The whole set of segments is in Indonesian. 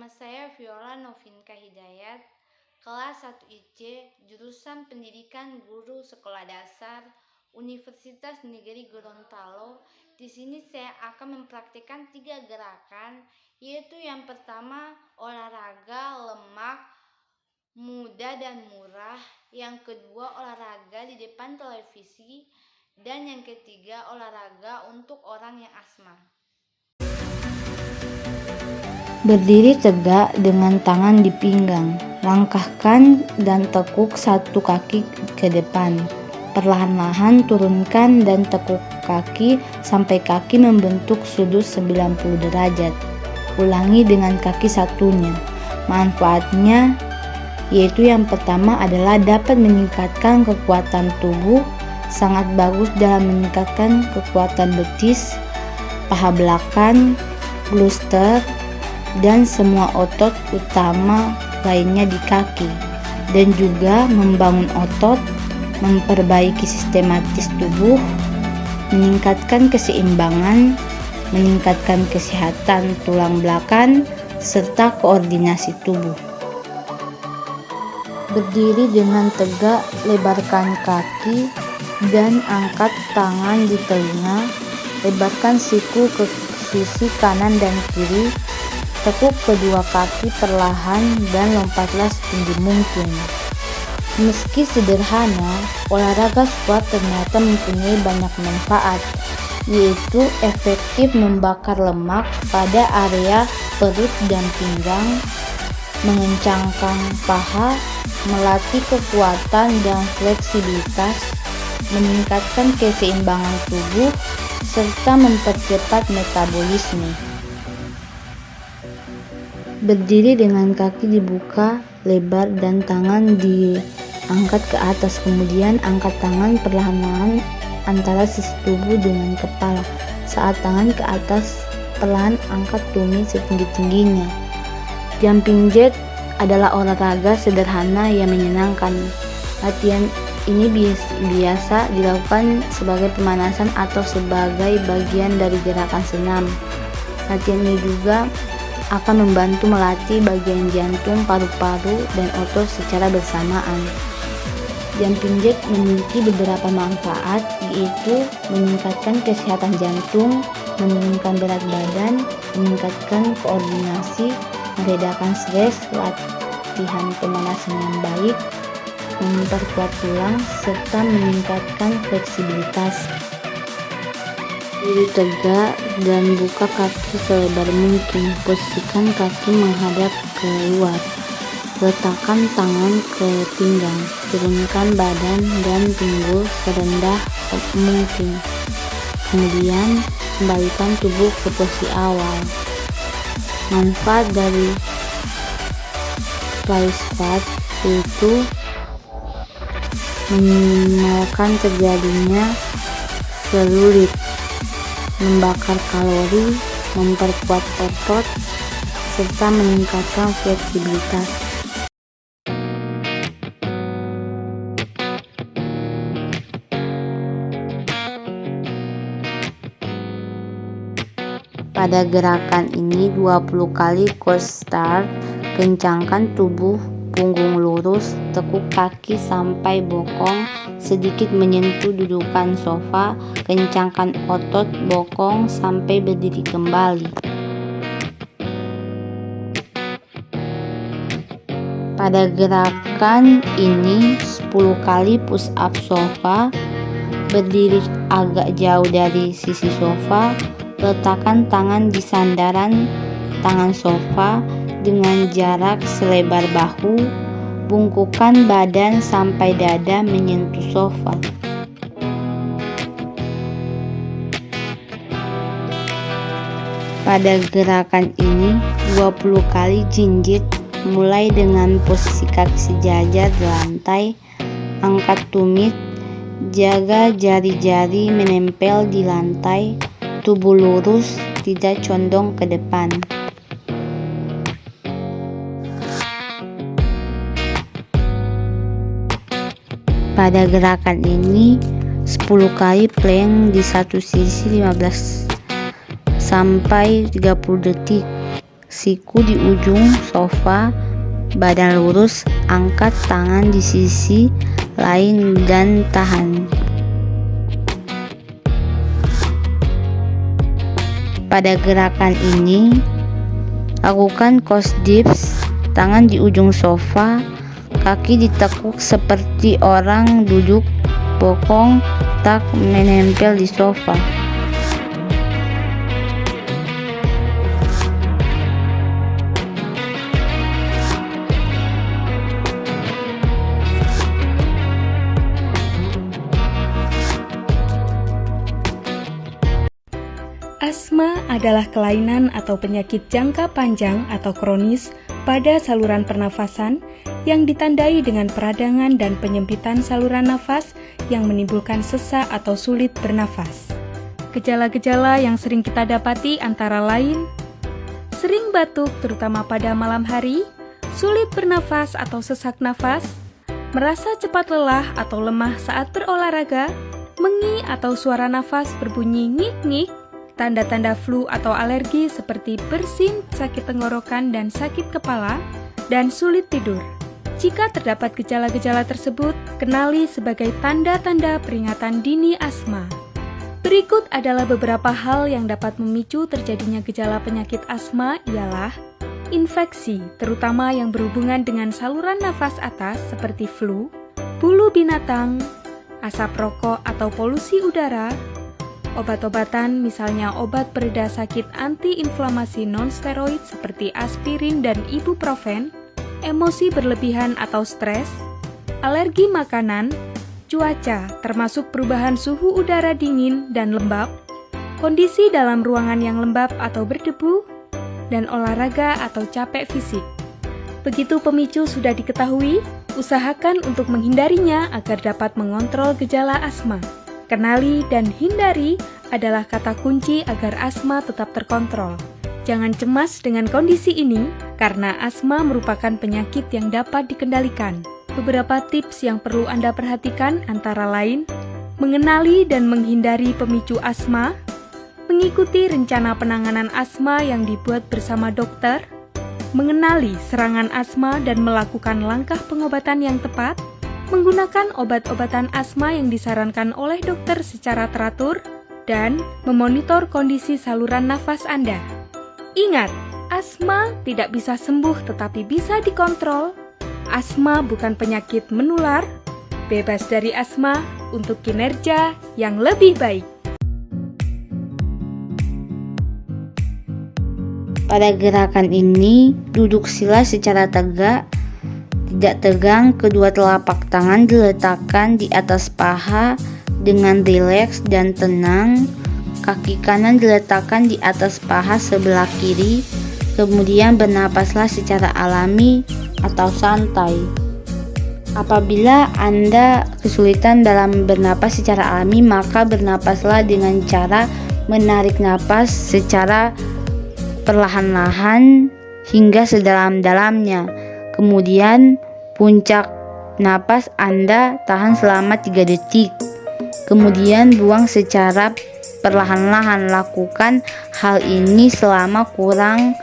saya Viola Novinka Hidayat, kelas 1 IC, jurusan Pendidikan Guru Sekolah Dasar, Universitas Negeri Gorontalo. Di sini saya akan mempraktikkan 3 gerakan, yaitu yang pertama olahraga lemak mudah dan murah, yang kedua olahraga di depan televisi, dan yang ketiga olahraga untuk orang yang asma. Berdiri tegak dengan tangan di pinggang, langkahkan dan tekuk satu kaki ke depan. Perlahan-lahan turunkan dan tekuk kaki sampai kaki membentuk sudut 90 derajat. Ulangi dengan kaki satunya. Manfaatnya yaitu yang pertama adalah dapat meningkatkan kekuatan tubuh, sangat bagus dalam meningkatkan kekuatan betis, paha belakang, gluster, dan semua otot utama lainnya di kaki, dan juga membangun otot, memperbaiki sistematis tubuh, meningkatkan keseimbangan, meningkatkan kesehatan tulang belakang, serta koordinasi tubuh. Berdiri dengan tegak, lebarkan kaki dan angkat tangan di telinga, lebarkan siku ke sisi kanan dan kiri. Tekuk kedua kaki perlahan dan lompatlah setinggi mungkin. Meski sederhana, olahraga squat ternyata mempunyai banyak manfaat, yaitu efektif membakar lemak pada area perut dan pinggang, mengencangkan paha, melatih kekuatan dan fleksibilitas, meningkatkan keseimbangan tubuh, serta mempercepat metabolisme. Berdiri dengan kaki dibuka lebar dan tangan diangkat ke atas, kemudian angkat tangan perlahan-lahan antara sisi tubuh dengan kepala. Saat tangan ke atas, perlahan angkat tumit setinggi-tingginya. Jumping jack adalah olahraga sederhana yang menyenangkan. Latihan ini biasa dilakukan sebagai pemanasan atau sebagai bagian dari gerakan senam. Latihan ini juga akan membantu melatih bagian jantung, paru-paru, dan otot secara bersamaan. Jumping jack memiliki beberapa manfaat, yaitu meningkatkan kesehatan jantung, menurunkan berat badan, meningkatkan koordinasi, meredakan stres, latihan pemanasan yang baik, memperkuat tulang, serta meningkatkan fleksibilitas. Berdiri tegak dan buka kaki selebar mungkin. Posisikan kaki menghadap keluar. Letakkan tangan ke pinggang. Turunkan badan dan pinggul serendah mungkin. Kemudian kembalikan tubuh ke posisi awal. Manfaat dari fly squat yaitu meminimalkan terjadinya selulit, membakar kalori, memperkuat otot, serta meningkatkan fleksibilitas. Pada gerakan ini 20 kali cold start, kencangkan tubuh, punggung lurus, tekuk kaki sampai bokong sedikit menyentuh dudukan sofa, kencangkan otot bokong sampai berdiri kembali. Pada gerakan ini 10 kali push up sofa, berdiri agak jauh dari sisi sofa, letakkan tangan di sandaran tangan sofa dengan jarak selebar bahu, bungkukkan badan sampai dada menyentuh sofa. Pada gerakan ini 20 kali jinjit, mulai dengan posisi kaki sejajar di lantai, angkat tumit, jaga jari-jari menempel di lantai, tubuh lurus, tidak condong ke depan. Pada gerakan ini 10 kali plank di satu sisi 15 sampai 30 detik. siku di ujung sofa, badan lurus, angkat tangan di sisi lain dan tahan. Pada gerakan ini, lakukan cross dips, tangan di ujung sofa, kaki ditekuk seperti orang duduk bokong tak menempel di sofa. Asma adalah kelainan atau penyakit jangka panjang atau kronis pada saluran pernafasan yang ditandai dengan peradangan dan penyempitan saluran nafas yang menimbulkan sesak atau sulit bernafas. Gejala-gejala yang sering kita dapati antara lain sering batuk terutama pada malam hari, sulit bernafas atau sesak nafas, merasa cepat lelah atau lemah saat berolahraga, mengi atau suara nafas berbunyi ngik-ngik, tanda-tanda flu atau alergi seperti bersin, sakit tenggorokan, dan sakit kepala, dan sulit tidur. Jika terdapat gejala-gejala tersebut, kenali sebagai tanda-tanda peringatan dini asma. Berikut adalah beberapa hal yang dapat memicu terjadinya gejala penyakit asma ialah infeksi, terutama yang berhubungan dengan saluran nafas atas seperti flu, bulu binatang, asap rokok atau polusi udara, obat-obatan misalnya obat pereda sakit antiinflamasi non-steroid seperti aspirin dan ibuprofen, emosi berlebihan atau stres, alergi makanan, cuaca termasuk perubahan suhu udara dingin dan lembab, kondisi dalam ruangan yang lembab atau berdebu, dan olahraga atau capek fisik. Begitu pemicu sudah diketahui, usahakan untuk menghindarinya agar dapat mengontrol gejala asma. Kenali dan hindari adalah kata kunci agar asma tetap terkontrol. Jangan cemas dengan kondisi ini, karena asma merupakan penyakit yang dapat dikendalikan. Beberapa tips yang perlu Anda perhatikan antara lain, mengenali dan menghindari pemicu asma, mengikuti rencana penanganan asma yang dibuat bersama dokter, mengenali serangan asma dan melakukan langkah pengobatan yang tepat, menggunakan obat-obatan asma yang disarankan oleh dokter secara teratur, dan memonitor kondisi saluran nafas Anda. Ingat, asma tidak bisa sembuh tetapi bisa dikontrol. Asma bukan penyakit menular. Bebas dari asma untuk kinerja yang lebih baik. Pada gerakan ini, duduk sila secara tegak, tidak tegang, kedua telapak tangan diletakkan di atas paha dengan rileks dan tenang. Kaki kanan diletakkan di atas paha sebelah kiri, kemudian bernapaslah secara alami atau santai. Apabila Anda kesulitan dalam bernapas secara alami, maka bernapaslah dengan cara menarik napas secara perlahan-lahan hingga sedalam-dalamnya. Kemudian puncak napas Anda tahan selama 3 detik. Kemudian buang secara perlahan-lahan. Lakukan hal ini selama kurang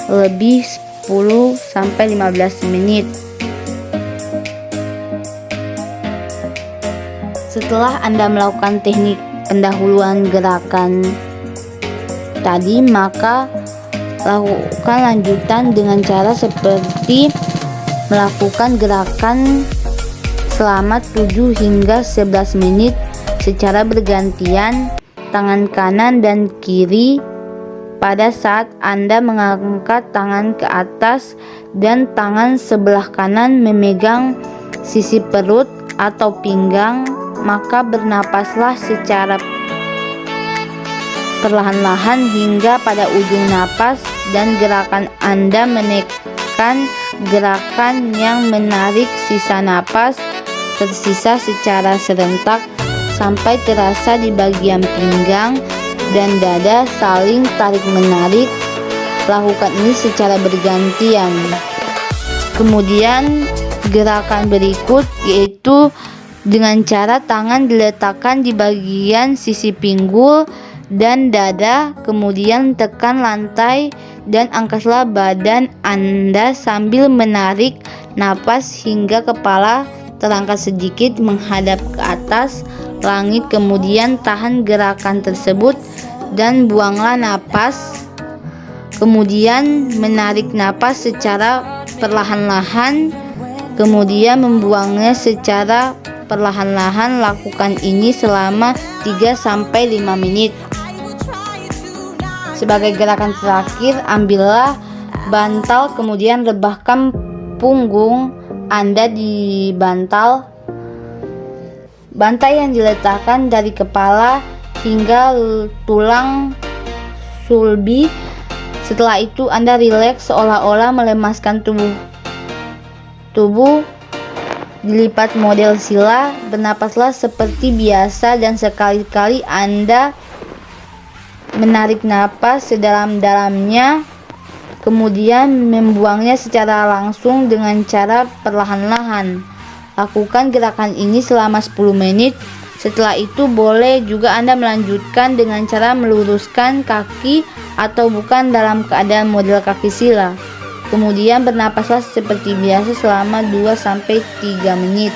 lebih 10-15 menit. Setelah Anda melakukan teknik pendahuluan gerakan tadi, maka lakukan lanjutan dengan cara seperti melakukan gerakan selama 7 hingga 11 menit secara bergantian, tangan kanan dan kiri pada saat Anda mengangkat tangan ke atas dan tangan sebelah kanan memegang sisi perut atau pinggang, maka bernapaslah secara perlahan-lahan hingga pada ujung napas dan gerakan Anda menekan gerakan yang menarik sisa napas tersisa secara serentak sampai terasa di bagian pinggang dan dada saling tarik-menarik. Lakukan ini secara bergantian. Kemudian gerakan berikut yaitu dengan cara tangan diletakkan di bagian sisi pinggul dan dada, kemudian tekan lantai dan angkatlah badan Anda sambil menarik napas hingga kepala terangkat sedikit menghadap ke atas langit. Kemudian tahan gerakan tersebut dan buanglah napas. Kemudian menarik napas secara perlahan-lahan, kemudian membuangnya secara perlahan-lahan. Lakukan ini selama 3-5 menit. Sebagai gerakan terakhir, ambillah bantal, kemudian rebahkan punggung Anda di bantal. Bantal yang diletakkan dari kepala hingga tulang sulbi. Setelah itu Anda rileks seolah-olah melemaskan tubuh dilipat model sila. Bernapaslah seperti biasa dan sekali-kali Anda menarik napas sedalam-dalamnya, kemudian membuangnya secara langsung dengan cara perlahan-lahan. Lakukan gerakan ini selama 10 menit. Setelah itu boleh juga Anda melanjutkan dengan cara meluruskan kaki atau bukan dalam keadaan model kaki sila. Kemudian bernapaslah seperti biasa selama 2-3 menit.